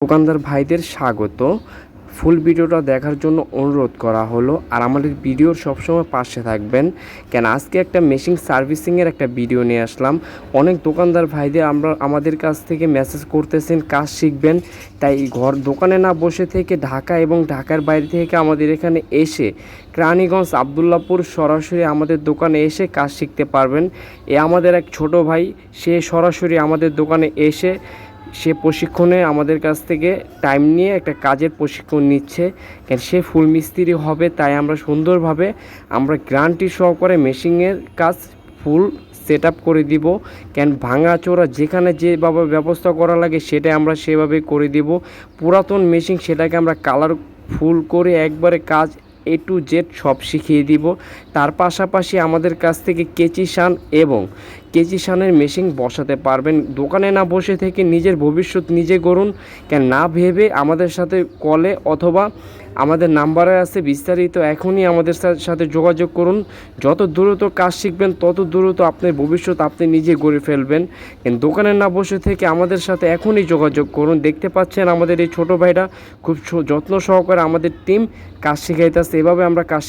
দোকানদার ভাইদের স্বাগত। ফুল ভিডিওটা দেখার জন্য অনুরোধ করা হলো। আর আমাদের ভিডিওর সবসময় পাশে থাকবেন, কেন আজকে একটা মেশিন সার্ভিসিংয়ের একটা ভিডিও নিয়ে আসলাম। অনেক দোকানদার ভাইদের আমাদের কাছ থেকে মেসেজ করতেছেন কাজ শিখবেন, তাই দোকানে না বসে থেকে ঢাকা এবং ঢাকার বাইরে থেকে আমাদের এখানে এসে কেরানীগঞ্জ আবদুল্লাপুর সরাসরি আমাদের দোকানে এসে কাজ শিখতে পারবেন। আমাদের এক ছোট ভাই, সে সরাসরি আমাদের দোকানে এসে সে প্রশিক্ষণে আমাদের কাছ থেকে টাইম নিয়ে একটা কাজের প্রশিক্ষণ নিচ্ছে। কেন সে ফুল মিস্ত্রি হবে, তাই আমরা সুন্দরভাবে গ্যারান্টি সহকারে মেশিনের কাজ ফুল সেট আপ করে দিব। কেন ভাঙাচোরা যেখানে যেভাবে ব্যবস্থা করা লাগে সেটা আমরা সেভাবে করে দিব। পুরাতন মেশিন সেটাকে আমরা কালার ফুল করে একবারে কাজ A to Z সব শিখিয়ে দিব। তার পাশাপাশি আমাদের কাছ থেকে কেচিশান এবং কেচিশানের মেশিন বসাতে পারবেন। দোকানে না বসে থেকে নিজের ভবিষ্যৎ নিজে গড়ুন, কেন না ভেবে আমাদের সাথে কলে অথবা আমাদের নাম্বারে আছে বিস্তারিত, এখনই আমাদের সাথে যোগাযোগ করুন। যত দ্রুত কাজ শিখবেন তত দ্রুত আপনার ভবিষ্যৎ আপনি নিজে গড়ে ফেলবেন। দোকানে না বসে থেকে আমাদের সাথে এখনই যোগাযোগ করুন। দেখতে পাচ্ছেন আমাদের এই ছোটো ভাইরা খুব যত্ন সহকারে আমাদের টিম কাজ শিখাইতেছে। এভাবে আমরা কাজ